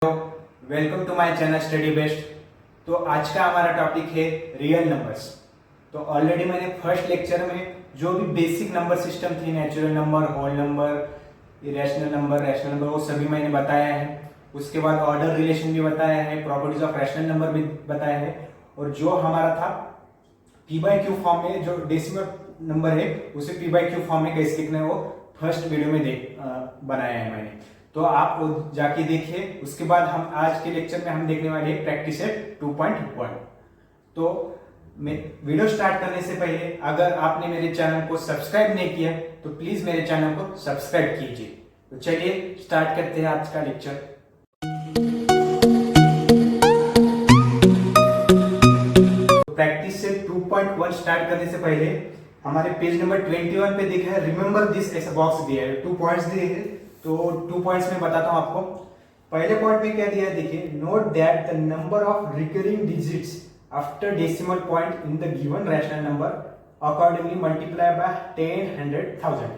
Welcome to my channel study best. तो आज का हमारा टॉपिक है रियल नंबर्स। तो ऑलरेडी मैंने फर्स्ट लेक्चर में जो भी बेसिक नंबर सिस्टम थी, natural number, whole number, irrational number, rational number, वो सभी मैंने बताया है। उसके बाद ऑर्डर रिलेशन भी बताया है, प्रॉपर्टीज ऑफ रैशनल नंबर भी बताया है, और जो हमारा था p/q फॉर्म में जो डेसिमल नंबर है उसे p/q फॉर्म में कैसे लिखना है वो फर्स्ट वीडियो में बनाया है मैंने। तो आप वो जाके देखिए। उसके बाद हम आज के लेक्चर में हम देखने वाले हैं प्रैक्टिस सेट 2.1। तो वीडियो स्टार्ट करने से पहले अगर आपने मेरे चैनल को सब्सक्राइब नहीं किया तो प्लीज मेरे चैनल को सब्सक्राइब कीजिए। तो चलिए स्टार्ट करते हैं आज का लेक्चर। तो प्रैक्टिस सेट 2.1 स्टार्ट करने से पहले हमारे पेज नंबर 21 पे देखा है रिमेंबर दिस, ऐसा बॉक्स दिया है, 2 पॉइंट्स दिए हैं। तो 2 पॉइंट्स में बताता हूं आपको। पहले पॉइंट में क्या दिया है देखिए, note that the number of recurring digits after decimal point in the given rational number accordingly multiply by 10, 100, 1000।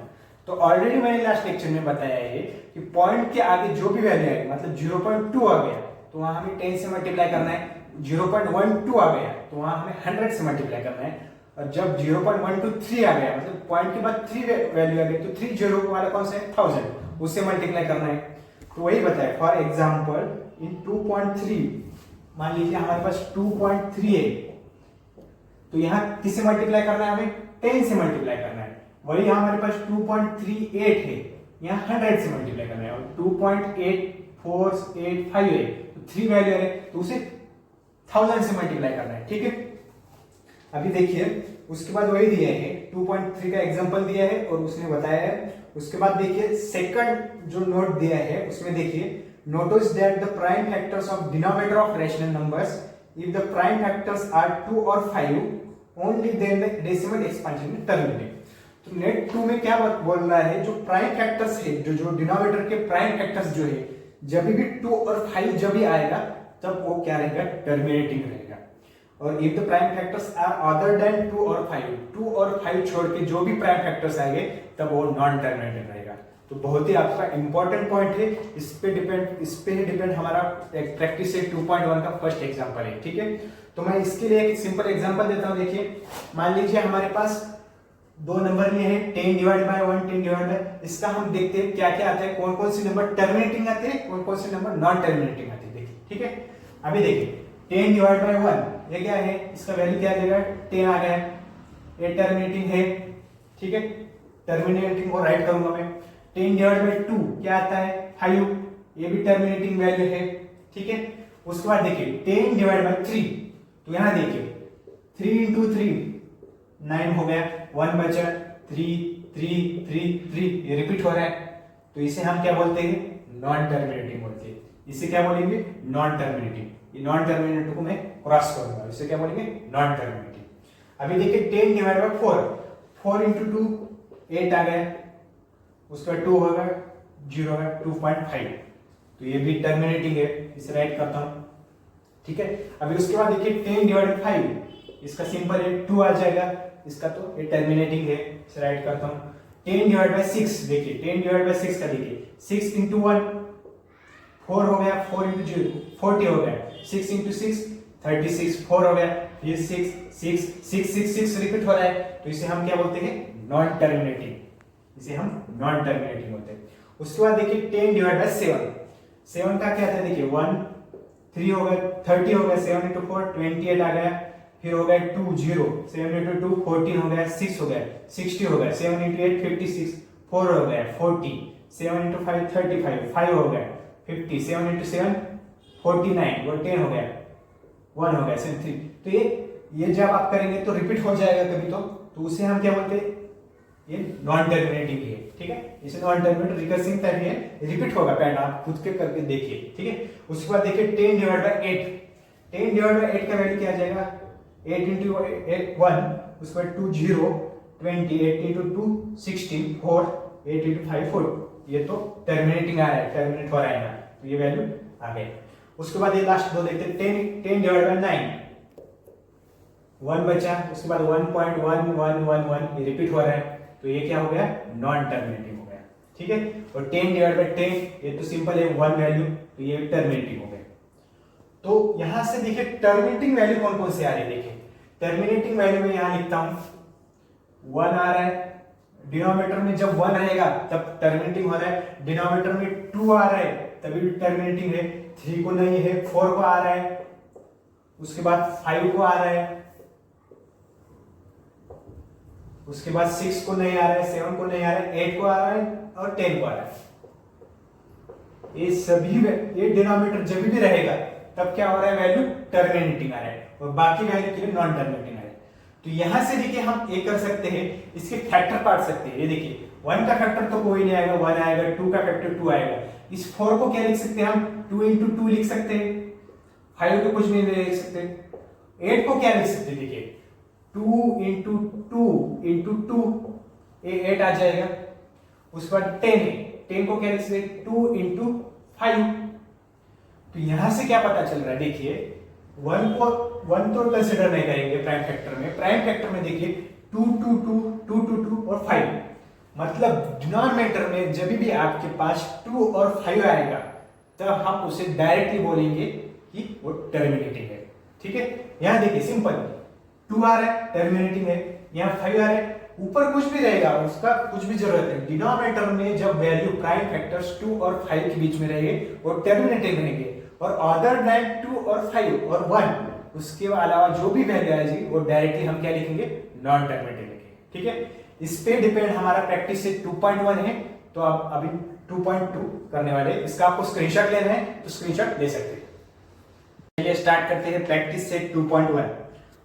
तो ऑलरेडी मैंने लास्ट लेक्चर में बताया है कि पॉइंट के आगे जो भी वैल्यू आएगी, मतलब 0.2 आ गया तो वहां हमें 10 से मल्टीप्लाई करना है, 0.12 आ गया तो वहां हमें 100 से मल्टीप्लाई करना है, और जब 0.123 आ गया मतलब पॉइंट के बाद 3 वैल्यू आ गई तो 3 जीरो वाला कौन सा है, 1000, उससे मल्टीप्लाई करना है। तो वही बताया। फॉर एग्जांपल इन 2.3 मान लीजिए हमारे पास 2.3 है, तो यहाँ किससे मल्टीप्लाई करना है, हमें 10 से मल्टीप्लाई करना है। वही यहाँ हमारे पास 2.38 है, यहाँ 100 से मल्टीप्लाई करना है, और 2.8485 है तो 3 वैल्यू है तो उसे 1000 से मल्टीप्लाई करना है। ठीक है, अभी देखिए उसके बाद वही दिया है, 2.3 का एग्जांपल दिया है और उसने बताया है। उसके बाद देखिए सेकंड जो नोट दिया है उसमें देखिए, notice that the prime factors of denominator of rational numbers if the prime factors are 2 और 5 only then the decimal expansion terminate. तो नेट 2 में क्या बोल रहा है, जो प्राइम फैक्टर्स है, जो डिनोमिनेटर के प्राइम फैक्टर्स जो है, जब भी 2 और 5 जब भी आएगा तब वो क्या रहेगा, टर्मिनेटिंग रहेगा। और if the prime factors are other than 2 और 5, 2 और 5 छोड़ के जो भी प्राइम फैक्टर्स आएंगे तब वो नॉन टर्मिनेटेड रहेगा। तो बहुत ही आपका इंपॉर्टेंट पॉइंट है, इस पे डिपेंड हमारा प्रैक्टिस सेट 2.1 का फर्स्ट एग्जांपल है। ठीक है, तो मैं इसके लिए एक सिंपल एग्जांपल देता हूं। देखिए मान लीजिए हमारे पास दो नंबर लिए हैं, 10 डिवाइड बाय 1, 10 डिवाइड बाय, इसका हम देखते हैं क्या क्या आता है, कौन कौन से नंबर टर्मिनेटिंग आते हैं, कौन कौन से नंबर नॉन टर्मिनेटिंग आते हैं। देखिए ठीक है, अभी देखिए 10 डिवाइड बाय 1 ये क्या है, इसका वैल्यू क्या देगा, 10 आ गया, ये टर्मिनेटिंग है। ठीक है, टर्मिनेटिंग को राइट करूंगा मैं। 10 डिवाइड बाय 2 क्या आता है, 5, ये भी टर्मिनेटिंग वैल्यू है। ठीक है, उसके बाद देखिए 10 डिवाइड बाय 3, तो यहां देखिए 3 into 3 9 हो गया, 1 बचा, 3 3 3 3, ये रिपीट हो रहा है, तो इसे हम क्या बोलते हैं, नॉन टर्मिनेटिंग बोलते हैं। इसे क्या बोलेंगे, नॉन टर्मिनेटिंग। ये नॉन टर्मिनेटिंग को मैं क्रॉस करूंगा, इसे क्या बोलेंगे, नॉन टर्मिनेटिंग। अभी देखिए 10 डिवाइड बाय 4, 4 into 2 8 आ गया, उसका 2 होगा, 0 होगा, 2.5, तो ये भी टर्मिनेटिंग है, इसे राइट करता हूं। ठीक है, अभी उसके बाद देखिए 10 डिवाइड बाय 5, इसका सिंपल है 2 आ जाएगा, इसका तो ये टर्मिनेटिंग है, इसे राइट करता हूं। 10 डिवाइड बाय 6 देखिए, 10 डिवाइड बाय 6 का देखिए 6 into 1 4 हो गया, 4 into 0 40 हो गया, 6 into 6 36, 4 हो गया, ये 6 6 6 6 6 रिपीट हो रहा है, तो इसे हम क्या बोलते हैं, नॉन टर्मिनेटिंग, इसे हम नॉन टर्मिनेटिंग बोलते हैं। उसके बाद देखिए 10 डिवाइड बाय 7, 7 का क्या था देखिए 1 3 हो गया, 30 हो गया, 7 into 4 28 आ गया, फिर हो गया 2 0, 7 into 2 14 हो गया, 6 हो गया, 60 हो गया, 7 into 8 56, 4 हो गया 40, 7 into 5 35, 5 हो गया 50, 7 into 7 49, वो 10 हो गया, 1 हो गया, 7 3। तो ये जब आप करेंगे तो रिपीट हो जाएगा कभी तो उसे हम क्या बोलते हैं, ये नॉन टर्मिनेटिंग है। ठीक है, इसे नॉन टर्मिनेटिंग रिकर्सिव टाइप है, रिपीट होगा पैटर्न, आप खुद के करके देखिए। ठीक है, उसके बाद देखिए 10 डिवाइड बाय 8, 10 डिवाइड बाय 8 का वैल्यू क्या आ जाएगा, 8 into 1, उसके बाद 2 0 20, 8 into 2 16, 4 8 into 5 4, ये तो टर्मिनेटिंग आ रहा है, टर्मिनेट हो रहा है ना, तो ये वैल्यू आ गई। उसके बाद ये लास्ट दो देखते हैं, 10 डिवाइड बाय 9, 1 बचा, उसके बाद 1.1111, ये रिपीट हो रहा है, तो ये क्या हो गया, नॉन टर्मिनेटिंग हो गया। ठीक है। और 10 डिवाइड बाई 10 ये तो सिंपल है 1 वैल्यू, तो ये टर्मिनेटिंग हो गया। तो यहां से देखिए टर्मिनेटिंग वैल्यू कौन कौन से आ रही है, देखिए टर्मिनेटिंग वैल्यू में यहां लिखता हूं 1 आ रहा है, डिनोमिनेटर में जब 1 रहेगा तब टर्मिनेटिंग हो रहा है, डिनोमिनेटर में 2 आ रहा है तभी भी टर्मिनेटिंग है, 3 को नहीं है, 4 को आ रहा है, उसके बाद 5 को आ रहा है, उसके बाद 6 को नहीं आ रहा है, 7 को नहीं आ रहा है, 8 को आ रहा है और 10 को आ रहा है। ये सभी ये डिनोमिनेटर जब भी रहेगा तब क्या हो रहा है, वैल्यू टर्मिनेटिंग आ रहा है, और बाकी वैल्यू के लिए नॉन टर्मिनेटिंग आ रहा है। तो यहां से देखिए हम ये कर सकते हैं, इसके फैक्टर काट सकते हैं। ये देखिए 1 का फैक्टर तो कोई नहीं आएगा, 1 आएगा, 2 का फैक्टर 2 आएगा, इस 4 को क्या लिख सकते हैं हम, 2 into 2 लिख सकते हैं, 5 को कुछ नहीं लिख सकते, 8 को क्या लिख सकते हैं, देखिए 2 into 2 into 2 ये 8 आ जाएगा, उसके बाद 10 को क्या लिख सकते हैं, 2 into 5। तो यहां से क्या पता चल रहा है, देखिए 1 तो कंसिडर नहीं करेंगे प्राइम फैक्टर में, प्राइम फैक्टर में देखिए 2 2 2 2 2 2 और 5, मतलब डिनोमिनेटर में जब भी आपके पास 2 और 5 आएगा तब हम उसे डायरेक्टली बोलेंगे कि वो टर्मिनेटिंग है। ठीक है, यहां देखिए सिंपल 2 आ रहा है टर्मिनेटिंग है, यहां 5 आ रहा है, ऊपर कुछ भी रहेगा उसका कुछ भी जरूरत है, डिनोमिनेटर में जब वैल्यू प्राइम फैक्टर्स 2 और 5 के बीच में रहेंगे वो टर्मिनेटिंग रहेंगे, और अदर देन 2 और 5 और 1 उसके अलावा जो भी वैल्यू आएगी वो डायरेक्टली हम क्या लिखेंगे, नॉन टर्मिनेटिंग लिखेंगे। ठीक है, इस पे डिपेंड हमारा प्रैक्टिस से 2.1 है, तो आप अभी 2.2 करने वाले, इसका आपको स्क्रीनशॉट लेना है तो स्क्रीनशॉट ले सकते हैं। चलिए स्टार्ट करते हैं प्रैक्टिस से 2.1।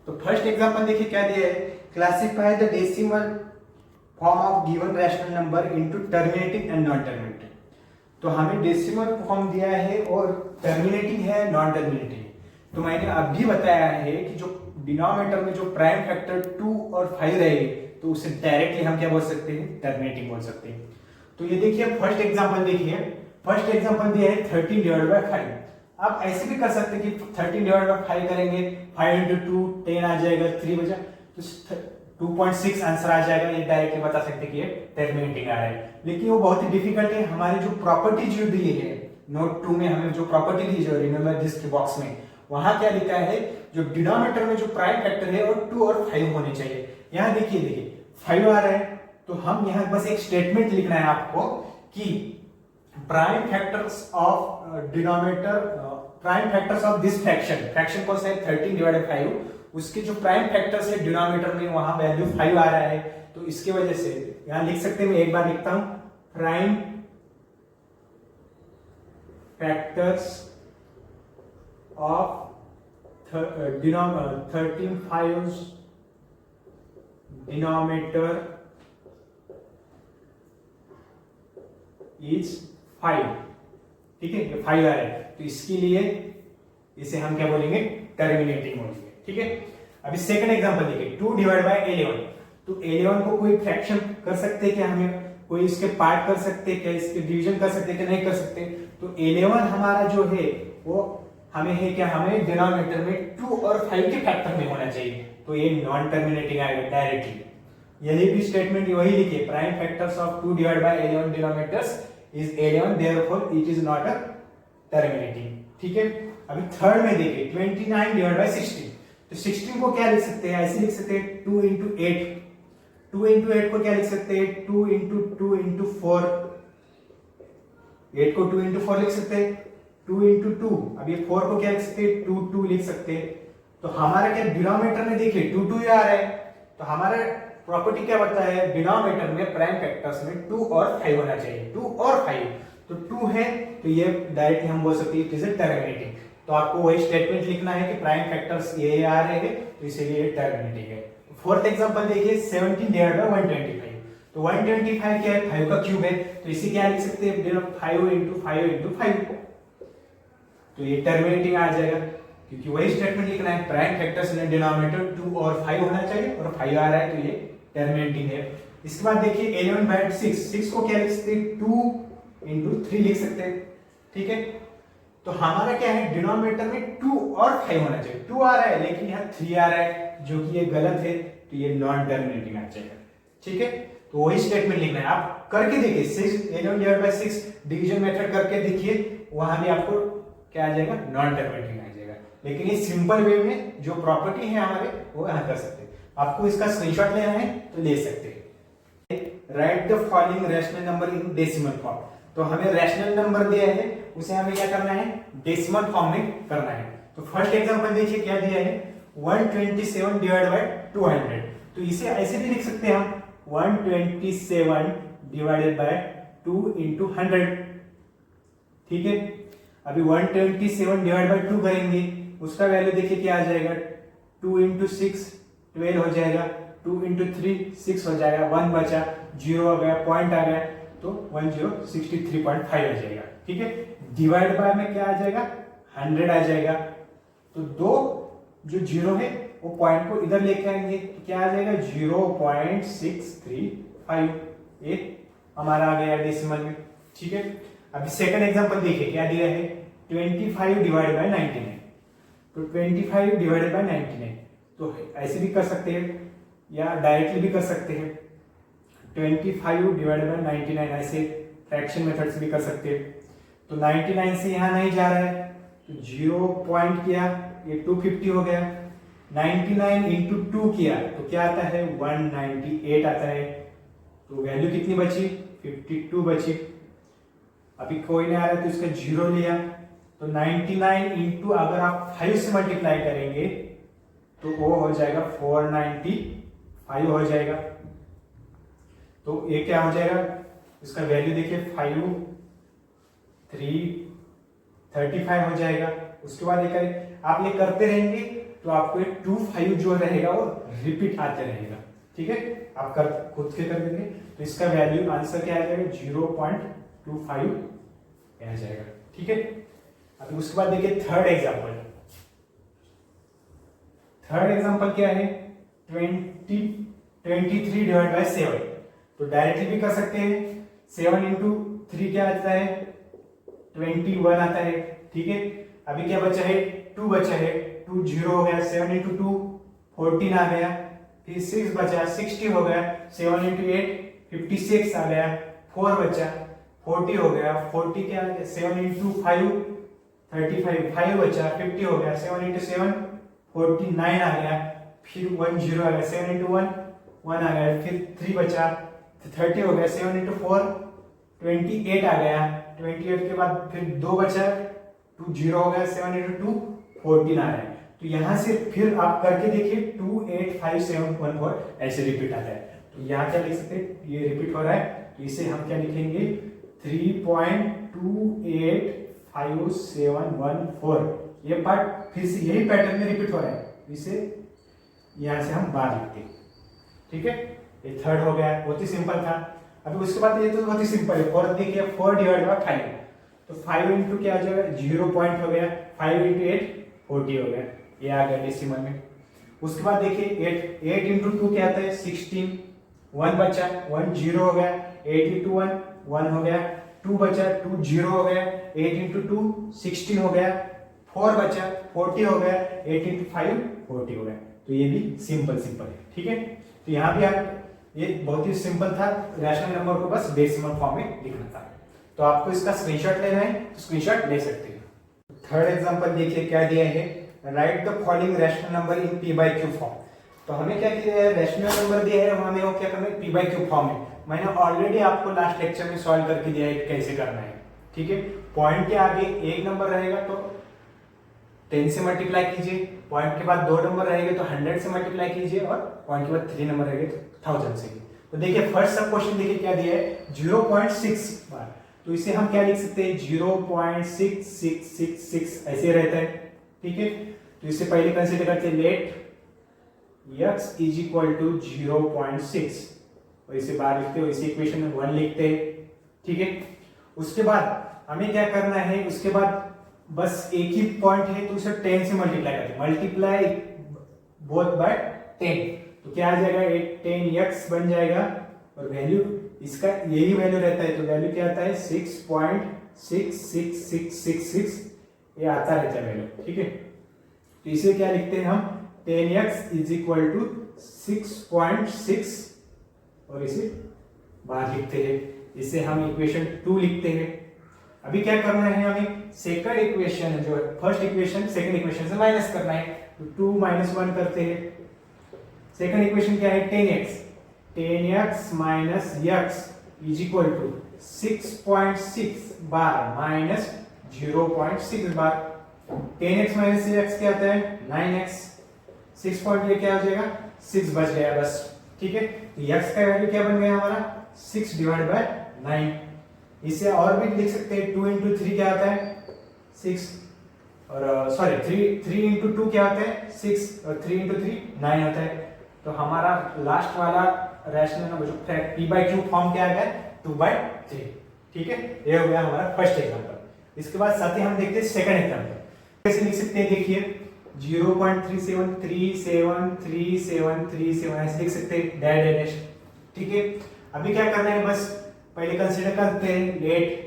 तो फर्स्ट एग्जांपल देखिए क्या दिया है, classify the decimal form of given rational number into terminating and non terminating. तो हमें डेसिमल फॉर्म दिया है और टर्मिनेटिंग है नॉन टर्मिनेटिंग। तो मैंने अभी बताया है कि जो डिनोमिनेटर में जो प्राइम फैक्टर 2 और 5 रहेंगे तो उसे डायरेक्टली हम क्या बोल सकते हैं, टर्मिनेटिंग बोल सकते हैं। तो ये देखिए फर्स्ट एग्जांपल देखिए, फर्स्ट एग्जांपल दिया है 13 डिवाइडेड बाय 5। आप ऐसे भी कर सकते हैं कि 13 डिवाइडेड बाय 5 करेंगे, 5 into 2 10 आ जाएगा, 3 बचा तो 2.6 आंसर आ जाएगा, ये डायरेक्टली बता सकते हैं कि ये टर्मिनेटिंग आ रहा है। लेकिन वो बहुत ही डिफिकल्ट है, हमारी जो प्रॉपर्टी जो दी है नोट 2 में हमें जो प्रॉपर्टी दी जो रिमेंबर दिस के बॉक्स में, वहां क्या लिखा है, जो डिनोमिनेटर में जो प्राइम फैक्टर है और 2 और 5 होने चाहिए। यहां देखिए 5 आ रहा है, तो हम यहां बस एक स्टेटमेंट लिखना है आपको कि prime factors of denominator, prime factors of this fraction, fraction कौन सा है 13 डिवाइडेड 5, उसके जो प्राइम फैक्टर्स है डिनोमिनेटर में वहां वैल्यू 5 आ रहा है, तो इसके वजह से यहां लिख सकते हैं, मैं एक बार लिखता हूं, prime factors of 13 5 denominator is 5। ठीक है, ये 5 आ रहा है, तो इसके लिए इसे हम क्या बोलेंगे, टर्मिनेटिंग बोलेंगे। ठीक है, अभी सेकंड एग्जांपल देखिए 2 डिवाइड बाय 11। तो 11 को कोई फ्रैक्शन कर सकते हैं क्या, हमें कोई इसके पार्ट कर सकते हैं क्या, इसके डिवीजन कर सकते हैं क्या, नहीं कर सकते। तो 11 हमारा जो है वो हमें है क्या, हमें डिनोमिनेटर में 2 और 5 के फैक्टर में होना चाहिए, तो ये नॉन टर्मिनेटिंग आएगा डायरेक्टली। यही भी स्टेटमेंट वही लिखिए, prime factors of 2 divide by 11 denominators is 11, therefore it is not a terminating. ठीक है, अभी थर्ड में देखिए 29 डिवाइड बाय 16। तो 16 को क्या लिख सकते हैं, ऐसे लिख सकते हैं 2 into 8। 2 into 8 को क्या लिख सकते हैं, 2 into 2 into 4। 8 को 2 into 4 लिख सकते हैं, 2 into 2। अब ये 4 को क्या लिख सकते हैं, 2 2 लिख सकते हैं। तो हमारा क्या डिनोमिनेटर में देखिए 2 2 आ रहा है, तो हमारा प्रॉपर्टी क्या बताता है, डिनोमिनेटर में प्राइम फैक्टर्स में 2 और 5 होना चाहिए, 2 और 5। तो 2 है तो ये डायरेक्टली हम बोल सकते हैं इट इज अ टर्मिनेटिंग। तो आपको वही स्टेटमेंट लिखना है कि प्राइम फैक्टर्स ये आ रहे हैं तो इसीलिए ये टर्मिनेटिंग है। फोर्थ एग्जांपल देखिए 17 डिवाइडेड बाय 125। तो 125 क्या है, 5 का क्यूब है, तो इसे क्या लिख सकते हैं, 5 into 5 into 5। तो ये टर्मिनेटिंग आ जाएगा, क्योंकि वही स्टेटमेंट लिखना है, प्राइम फैक्टर्स इन डिनोमिनेटर 2 और 5 होना चाहिए, और 5 आ रहा है तो ये टर्मिनेटिंग है। इसके बाद देखिए 11 बाय 6। 6 को क्या लिख सकते हैं, 2 into 3 लिख सकते हैं। ठीक है, तो हमारा क्या है, डिनोमिनेटर में 2 और 5 होना चाहिए, 2 आ रहा है लेकिन यहाँ 3 आ रहा है, जो कि ये गलत है, तो ये नॉन टर्मिनेटिंग आ जाएगा। ठीक है, तो वही स्टेटमेंट लिखना है, आप आप करके देखिए 6 डिवीजन मेथड करके देखिए, वहां भी आपको क्या आ जाएगा, नॉन टर्मिनेटिंग आ जाएगा। लेकिन ये सिंपल वे में जो प्रॉपर्टी है हमारे वो यहाँ कर सकते हैं। आपको इसका स्क्रीनशॉट लेना है तो ले सकते हैं। Right the following rational number in decimal form. तो हमें रैशनल नंबर दिया है, उसे हमें क्या करना है, डेसिमल फॉर्म में करना है। तो फर्स्ट एग्जांपल देखिए क्या दिया है, 127 डिवाइड बाय 200। तो इसे ऐसे भी लिख सकते हैं हम, 127 डिवाइडेड बाय 2 इंटू 100। ठीक है, अभी 127 डिवाइड बाय 2 करेंगे, उसका वैल्यू देखिए क्या आ जाएगा, 2 इंटू 6 12 हो जाएगा, 2 इंटू 3 6 हो जाएगा, 1 बचा, 0 आ गया, पॉइंट आ गया, तो 1063.5 आ जाएगा। ठीक है, डिवाइड बाय में क्या आ जाएगा, 100 आ जाएगा। तो दो जो जीरो है वो पॉइंट को इधर लेके आएंगे, तो क्या आ जाएगा 0.635, एक हमारा आ गया डेसिमल में। ठीक है, अभी सेकंड एग्जांपल देखिए क्या दिया है, 25 डिवाइड बाय 99। तो 25 डिवाइडेड बाय 99, तो ऐसे भी कर सकते हैं या डायरेक्टली भी कर सकते हैं। 25 डिवाइडेड बाय 99 ऐसे फ्रैक्शन मेथड से भी कर सकते हैं। तो 99 से यहाँ नहीं जा रहा है, तो 0 पॉइंट किया, ये 250 हो गया। 99 इंटू 2 किया तो क्या आता है, 198 आता है। तो वैल्यू कितनी बची, 52 बची। अभी कोई नहीं आ रहा तो इसका 0 लिया, तो 99 इंटू अगर आप 5 से मल्टीप्लाई करेंगे तो वो हो जाएगा 495 हो जाएगा। तो ये क्या हो जाएगा, इसका वैल्यू देखिए 5 335 हो जाएगा। उसके बाद ये करें, आप ये करते रहेंगे तो आपको 25 जो रहेगा वो रिपीट आते रहेगा। ठीक है, आप कर खुद के कर देंगे तो इसका वैल्यू आंसर क्या आ जाएगा, 0.25 आ जाएगा। ठीक है, अभी उसके बाद देखिए थर्ड एग्जांपल। थर्ड एग्जांपल क्या है, 23 डिवाइड बाय 7। तो डायरेक्टली भी कर सकते हैं, 7 इंटू 3 क्या आता है, 21 आता है। ठीक है, अभी क्या बचा है, 2 बचा है, 2 0 हो गया, 7 इंटू 2 14 आ गया, फिर 6 बचा, 60 हो गया, 7 इंटू 8 56 आ गया, 4 बचा, 40 हो गया, 40 क्या आ गया, 7 इंटू 5 35, 5 बचा, 50 हो गया, 7 इंटू 7 49 आ गया, फिर 1 0 आ गया, 7 इंटू 1 1 आ गया, फिर 3 बचा, 30 हो गया, 7 इंटू 4 28 आ गया, 28 के बाद फिर 2 बचा, 2 0 हो गया, 7 इंटू 2 14 आ रहा है। तो यहां से फिर आप करके देखिए 2 8 5 7 1 4 ऐसे रिपीट आता है। तो यहाँ क्या लिख सकते हैं, ये रिपीट हो रहा है, तो इसे हम क्या लिखेंगे, 3.28571 ये पार्ट फिर से यही पैटर्न में रिपीट हो रहा है, इसे यहां से हम बाहर लिखते हैं। ठीक है, ये थर्ड हो गया, बहुत ही सिंपल था। अभी उसके बाद ये तो बहुत ही सिंपल है, फोर्थ देखिए, 4 डिवाइड बाय 5। तो 5 इंटू क्या आ जाएगा, 0 पॉइंट हो गया, 5 इंटू 8 40 हो गया, ये आ गया डेसिमल में। उसके बाद देखिए 8 इंटू 2 क्या आता है, 16, 1 बचा, 1 0 हो गया, 8 इंटू 1 1 हो गया, 2 बचा, 2 0 हो गया, 8 इंटू 2 16 हो गया, 4 बचा, 40 हो गया, 8 इंटू 5 40 हो गया। तो ये भी सिंपल है। ठीक है, तो यहाँ भी आप, ये बहुत ही सिंपल था, रैशनल नंबर को बस डेसिमल फॉर्म में लिखना था। तो आपको इसका स्क्रीनशॉट लेना है तो स्क्रीनशॉट ले सकते हैं। थर्ड एग्जांपल देखिए क्या दिया है, right the following rational number in p by q form. तो हमें क्या किया है, रैशनल नंबर दिया है, हमें वो क्या करना है, p by q फॉर्म में। मैंने ऑलरेडी आपको लास्ट लेक्चर में सॉल्व करके दिया है कैसे करना है। ठीक है, पॉइंट के आगे एक नंबर रहेगा तो 10 से मल्टीप्लाई कीजिए, पॉइंट के बाद 2 नंबर रहेंगे तो 100 से मल्टीप्लाई कीजिए, और पॉइंट के बाद 3 नंबर रहेंगे तो 1000 से। तो देखिए फर्स्ट सब क्वेश्चन देखिए क्या दिया है, 0.6 बार। तो इसे हम क्या लिख सकते हैं, 0.6666 ऐसे रहता है। ठीक है, तो इससे पहले कंसीडर करते हैं, let x is equal to 0.6, और इसे बाहर लिखते हो, इसी इक्वेशन में 1 लिखते हैं। ठीक है, उसके बाद हमें क्या करना है, उसके बाद बस एक ही पॉइंट है तो उसे 10 से मल्टीप्लाई करते हैं, मल्टीप्लाई बोथ बाय 10। तो क्या आ जाएगा, 10x बन जाएगा, और वैल्यू इसका यही वैल्यू रहता है, तो वैल्यू क्या आता है, 6.66666 ये आता रहता है वैल्यू। ठीक है, तो इसे क्या लिखते हैं हम, 10x इज इक्वल टू 6.6, और इसे बाहर लिखते हैं। इसे हम इक्वेशन 2 लिखते हैं। अभी क्या करना है हमें, सेकंड इक्वेशन जो फर्स्ट इक्वेशन सेकंड इक्वेशन से माइनस करना है, तो 2 - 1 करते हैं। सेकंड इक्वेशन क्या है, 10x minus x is equal to 6.6 bar minus 0.6 bar. 10x minus x क्या आता है, 9x। 6 पॉइंट ये क्या हो जाएगा, 6 बच गया बस, ठीक है। तो x का वैल्यू क्या बन गया हमारा, 6 डिवाइड बाय 9। इसे और भी लिख सकते हैं, 2 इंटू 3 क्या आता है, 6, और सॉरी 3 इंटू 2 क्या होता है, 6, और 3 इंटू 3 9 होता है। तो हमारा लास्ट वाला रैशनल फैक्ट p/q फॉर्म क्या आ गया, 2/3, ठीक है। ये हो गया हमारा फर्स्ट एग्जांपल। इसके बाद साथ ही हम देखते हैं सेकंड एग्जांपल। कैसे लिख सकते हैं, देखिए 0.37373737 ऐसे लिख सकते हैं, डैश डैश, ठीक है। अभी क्या करना है, बस पहले कंसीडर करते हैं let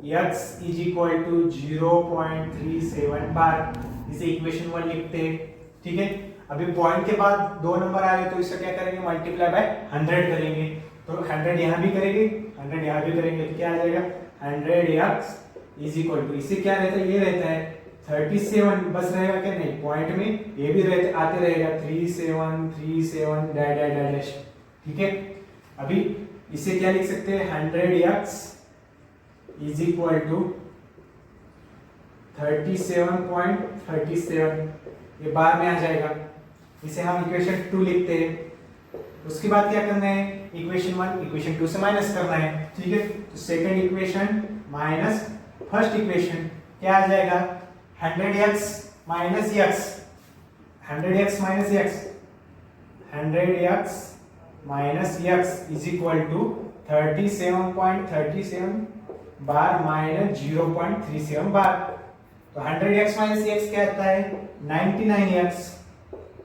x is equal to 0.37 bar, इसे इक्वेशन 1 लिखते हैं, ठीक है। अभी पॉइंट के बाद 2 नंबर आ रहे तो इसका क्या करेंगे, मल्टीप्लाई बाय 100 करेंगे। तो 100 यहाँ भी करेंगे, 100 यहाँ भी करेंगे, तो क्या आ जाएगा, 100x इज इक्वल टू, इससे क्या रहता है, ये रहता है 37 बस रहेगा क्या, नहीं, पॉइंट में ये भी रहते आते रहेगा 3737 डैश डैश डैश, ठीक है। अभी इसे क्या लिख सकते हैं, 100x इज इक्वल टू 37.37, ये बार में आ जाएगा। इसे हम इक्वेशन 2 लिखते हैं। उसके बाद क्या करना है, इक्वेशन 1 इक्वेशन 2 से माइनस करना है, ठीक है। तो second equation minus first equation क्या आ जाएगा, 100x minus x, 100x minus x, 100x minus x is equal to 37.37 bar minus 0.37 bar. तो 100x माइनस x क्या आता है, 99x,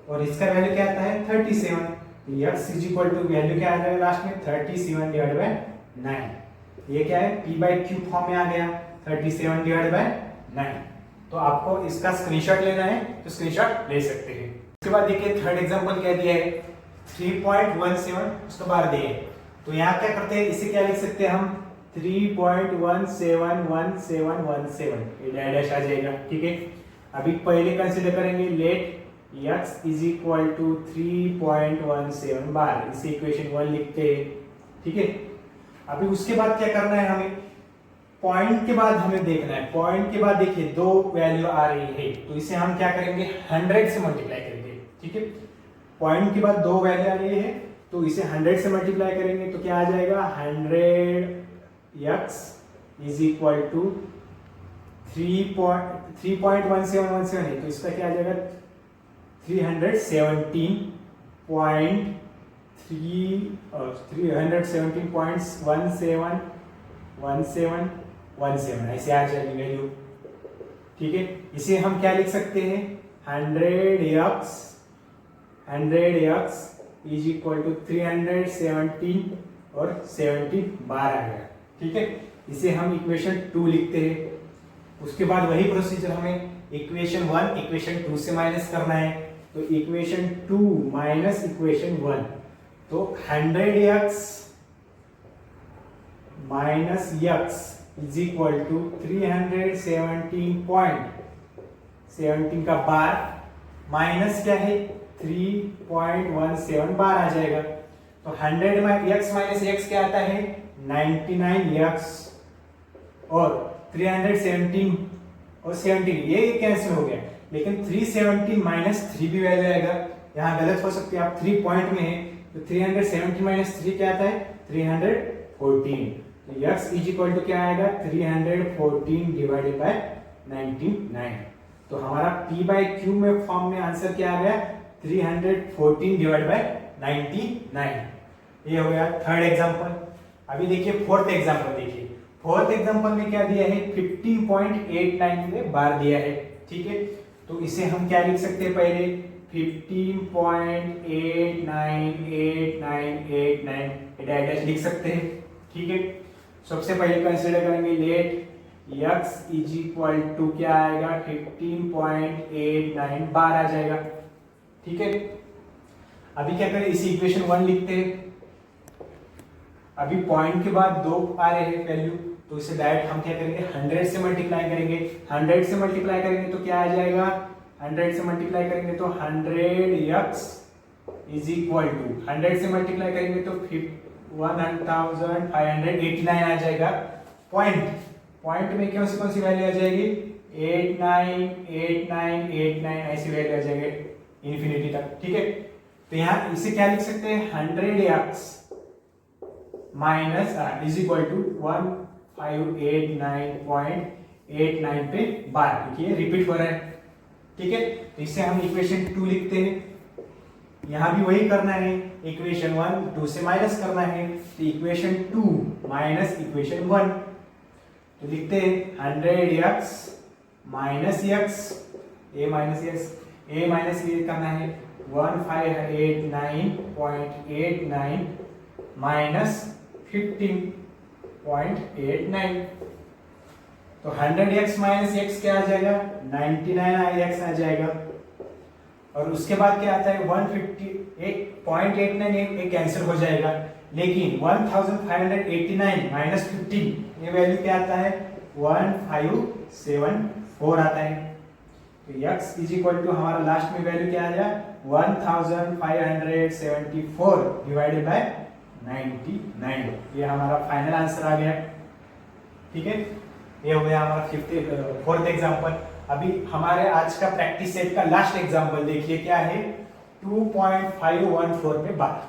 और इसका वैल्यू क्या आता है, 37। तो x is equal to value क्या आ जाएगा लास्ट में, 37 डिवाइड बाय 9। ये क्या है, p/q फॉर्म में आ गया, 37 डिवाइड बाय 9। तो आपको इसका स्क्रीनशॉट लेना है तो स्क्रीनशॉट ले सकते हैं। उसके बाद देखिए थर्ड एग्जांपल क्या दिया है, 3.17 उसके बाद दिए। तो यहाँ क्या करते हैं, इसे क्या लिख सकते हैं हम, 3.171717, ये डैश आ जाएगा, ठीक है। अभी पहले कंसीडर करेंगे let x is equal to 3.17 bar, इसे इक्वेशन 1 लिखते हैं, ठीक है। अभी उसके बाद क्या करना है हमें, पॉइंट के बाद हमें देखना है, पॉइंट के बाद देखिए 2 वैल्यू आ रही है, तो इसे हम क्या करेंगे, 100 से मल्टीप्लाई करेंगे, ठीक है। पॉइंट के बाद 2 वैल्यू आ रही है तो इसे 100 से मल्टीप्लाई करेंगे, तो क्या आ जाएगा, 100x इज इक्वल टू 3.1717 है, तो इसका क्या आ जाएगा, 317.1717 ऐसे आ जाएगी वैल्यू, ठीक है। इसे हम क्या लिख सकते हैं, 100x इज इक्वल टू 317 और 70 बार आ गया, ठीक है। इसे हम इक्वेशन 2 लिखते हैं। उसके बाद वही प्रोसीजर हमें इक्वेशन 1 इक्वेशन 2 से माइनस करना है। तो इक्वेशन 2 माइनस इक्वेशन 1, तो 100x minus x is equal to 317.17 का बार माइनस क्या है, 3.17 बार आ जाएगा। तो 100 में x माइनस x क्या आता है, 99x, और 317 और 17 ये कैंसिल हो गया, लेकिन 317 माइनस 3 भी वैल्यू आएगा, यहाँ गलत हो सकती है, आप 3 पॉइंट में है, तो 317 माइनस 3 क्या आता है, 314। तो x इज इक्वल टू क्या आएगा, 314 डिवाइडेड बाय 99। तो हमारा p/q में फॉर्म में आंसर क्या आ गया, 314 डिवाइड बाय 99। ये हो गया थर्ड एग्जांपल। अभी देखिए फोर्थ एग्जांपल, देखिए फोर्थ एग्जांपल में क्या दिया है, 15.89 में बार दिया है, ठीक है। तो इसे हम क्या लिख सकते हैं, पहले 15.898989 डैश लिख सकते हैं, ठीक है। सबसे पहले कंसीडर करेंगे let x is equal to क्या आएगा, 15.89 बार आ जाएगा, ठीक है। अभी क्या करें, इसी इक्वेशन 1 लिखते हैं। अभी पॉइंट के बाद 2 आ रहे हैं वैल्यू, तो इसे डायरेक्ट हम क्या करेंगे 100 से मल्टीप्लाई करेंगे। 100 से मल्टीप्लाई करेंगे तो क्या आ जाएगा, 100 से मल्टीप्लाई करेंगे तो 100x इज इक्वल टू 100 से मल्टीप्लाई करेंगे तो 1589 आ जाएगा। पॉइंट में कौन सी वैल्यू आ जाएगी 898989 ऐसी वैल्यू आ जाएगी इन्फिनिटी तक, ठीक है। तो यहाँ इसे क्या लिख सकते हैं 100x minus is equal to 1589.89 पे बार, क्योंकि ये रिपीट हो रहा है, ठीक है। तो इससे हम इक्वेशन 2 लिखते हैं। यहां भी वही करना है, इक्वेशन 1 2 से माइनस करना है, तो इक्वेशन 2 माइनस इक्वेशन 1, तो लिखते हैं 100x minus x a minus ये करना है 1589.89 माइनस 15.89, तो 100x माइनस x क्या आ जाएगा 99x आ जाएगा। और उसके बाद क्या आता है 158.89 एक कैंसिल हो जाएगा, लेकिन 1589 माइनस 15 ये वैल्यू क्या आता है 1574 आता है। तो x इज इक्वल टू हमारा लास्ट में वैल्यू क्या आ जाए 1574 डिवाइडेड बाय 99, ये हमारा फाइनल आंसर आ गया, ठीक है। ये हो गया हमारा फोर्थ एग्जांपल। अभी हमारे आज का प्रैक्टिस सेट का लास्ट एग्जांपल देखिए क्या है 2.514 पे बार।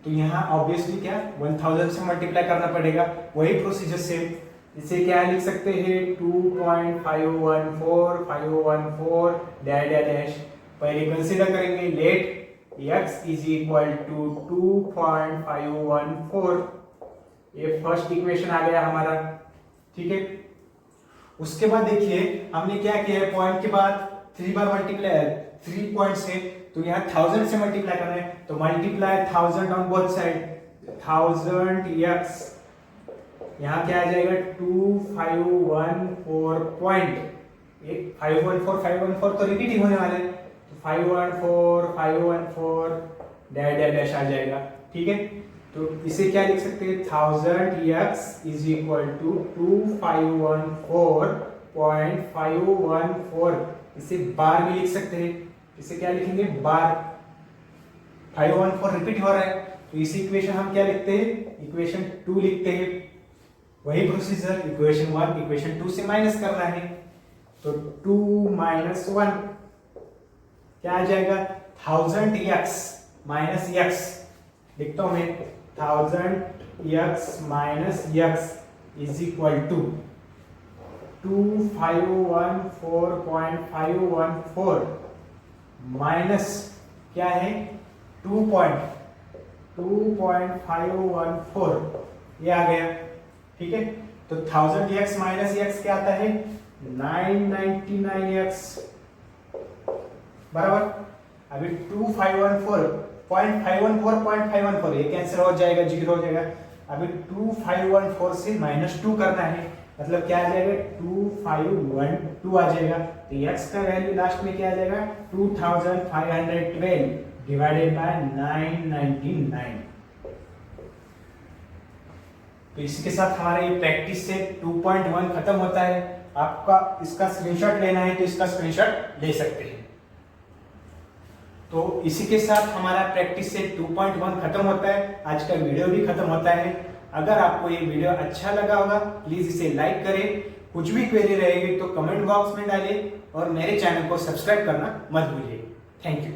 तो यहाँ ऑब्वियसली क्या 1000 से मल्टीप्लाई करना पड़ेगा, वही प्रोसीजर सेम। इसे क्या लिख सकते हैं 2.514 डैश पहले कंसीडर करेंगे let x is equal to 2.514, ये फर्स्ट इक्वेशन आ गया हमारा, ठीक है। उसके बाद देखिए हमने क्या किया है पॉइंट के बाद 3 बार मल्टीप्लाई 3 पॉइंट से, तो यहाँ 1000 से मल्टीप्लाई करना है, तो multiply 1000 on both side 1000x, यहाँ क्या आ जाएगा 2514 पॉइंट 514 तो रिपीटिंग होने वाला है, तो 514 डैश आ जाएगा, ठीक है। तो इसे क्या लिख सकते हैं 1000x इज इक्वल टू 2514.514, इसे बार में लिख सकते हैं, इसे क्या लिखेंगे बार, 514 रिपीट हो रहा है, तो इसी इक्वेशन हम क्या लिखते हैं इक्वेशन 2 लिखते हैं, वही प्रोसीजर इक्वेशन 1 इक्वेशन 2 से माइनस करना है, तो 2 माइनस 1 क्या आ जाएगा 1000x माइनस x, लिखता हूं मैं 1000x minus x is equal to 2514.514 minus क्या है 2.514, ये आ गया, ठीक है। तो 1000x माइनस x क्या आता है 999x बराबर। अभी 2514.514 ये कैंसिल हो जाएगा, 0 हो जाएगा। अभी 2514 से -2 करना है, मतलब क्या आ जाएगा 2512 आ जाएगा, तो x का वैल्यू लास्ट में क्या आ जाएगा 2512 डिवाइडेड बाय 999। तो इसी के साथ हमारा ये प्रैक्टिस से 2.1 खत्म होता है। आपका इसका स्क्रीनशॉट लेना है तो इसका स्क्रीनशॉट ले सकते हैं। तो इसी के साथ हमारा प्रैक्टिस से 2.1 खत्म होता है, आज का वीडियो भी खत्म होता है। अगर आपको ये वीडियो अच्छा लगा होगा प्लीज इसे लाइक करें, कुछ भी क्वेरी रहेगी तो कमेंट बॉक्स में डालिए और मेरे चैनल को सब्सक्राइब करना मत भूलिए। Thank you.